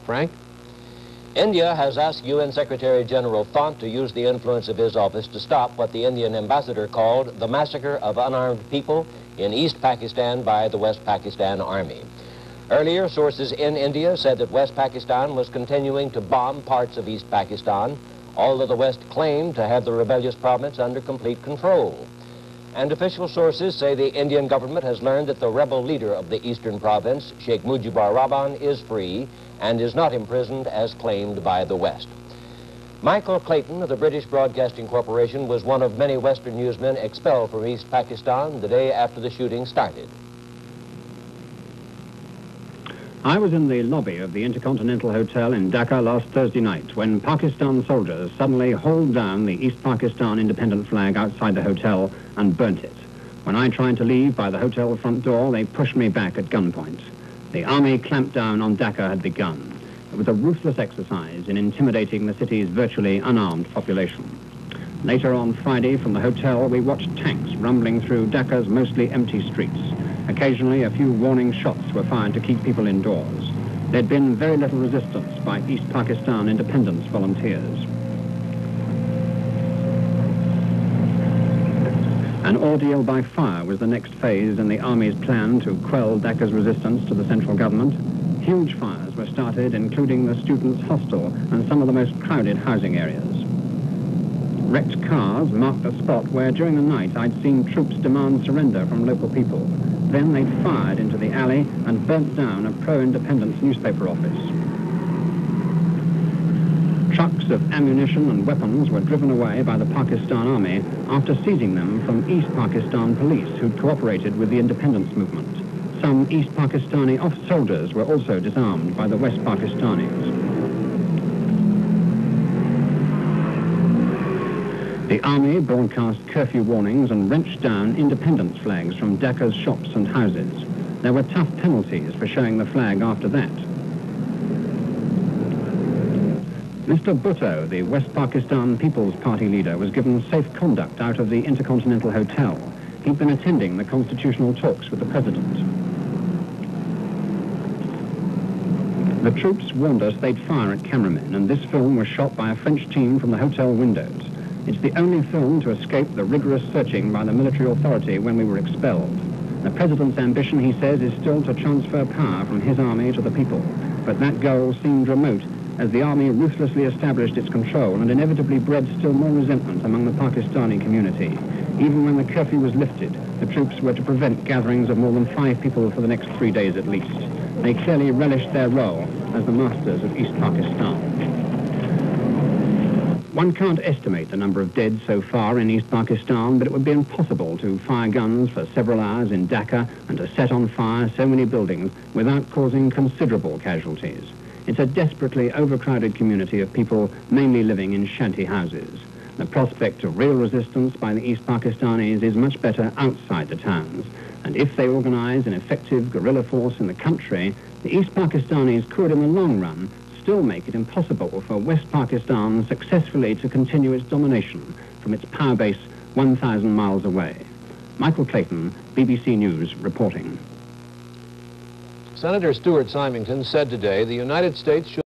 Frank? India has asked UN Secretary General Thant to use the influence of his office to stop what the Indian ambassador called the massacre of unarmed people in East Pakistan by the West Pakistan Army. Earlier, sources in India said that West Pakistan was continuing to bomb parts of East Pakistan, although the West claimed to have the rebellious province under complete control. And official sources say the Indian government has learned that the rebel leader of the eastern province, Sheikh Mujibur Rahman, is free and is not imprisoned as claimed by the West. Michael Clayton of the British Broadcasting Corporation was one of many Western newsmen expelled from East Pakistan the day after the shooting started. I was in the lobby of the Intercontinental Hotel in Dhaka last Thursday night when Pakistan soldiers suddenly hauled down the East Pakistan independent flag outside the hotel and burnt it. When I tried to leave by the hotel front door, they pushed me back at gunpoint. The army clampdown on Dhaka had begun. It was a ruthless exercise in intimidating the city's virtually unarmed population. Later on Friday, from the hotel, we watched tanks rumbling through Dhaka's mostly empty streets. Occasionally, a few warning shots were fired to keep people indoors. There'd been very little resistance by East Pakistan independence volunteers. An ordeal by fire was the next phase in the army's plan to quell Dhaka's resistance to the central government. Huge fires were started, including the students' hostel and some of the most crowded housing areas. Wrecked cars marked the spot where, during the night, I'd seen troops demand surrender from local people. Then they fired into the alley and burnt down a pro-independence newspaper office. Trucks of ammunition and weapons were driven away by the Pakistan Army after seizing them from East Pakistan police who'd cooperated with the independence movement. Some East Pakistani soldiers were also disarmed by the West Pakistanis. The army broadcast curfew warnings and wrenched down independence flags from Dhaka's shops and houses. There were tough penalties for showing the flag after that. Mr. Bhutto, the West Pakistan People's Party leader, was given safe conduct out of the Intercontinental Hotel. He'd been attending the constitutional talks with the president. The troops warned us they'd fire at cameramen, and this film was shot by a French team from the hotel windows. It's the only film to escape the rigorous searching by the military authority when we were expelled. The president's ambition, he says, is still to transfer power from his army to the people. But that goal seemed remote as the army ruthlessly established its control and inevitably bred still more resentment among the Pakistani community. Even when the curfew was lifted, the troops were to prevent gatherings of more than 5 people for the next 3 days at least. They clearly relished their role as the masters of East Pakistan. One can't estimate the number of dead so far in East Pakistan, but it would be impossible to fire guns for several hours in Dhaka and to set on fire so many buildings without causing considerable casualties. It's a desperately overcrowded community of people mainly living in shanty houses. The prospect of real resistance by the East Pakistanis is much better outside the towns. And if they organize an effective guerrilla force in the country, the East Pakistanis could, in the long run, still make it impossible for West Pakistan successfully to continue its domination from its power base 1,000 miles away. Michael Clayton, BBC News, reporting. Senator Stuart Symington said today the United States should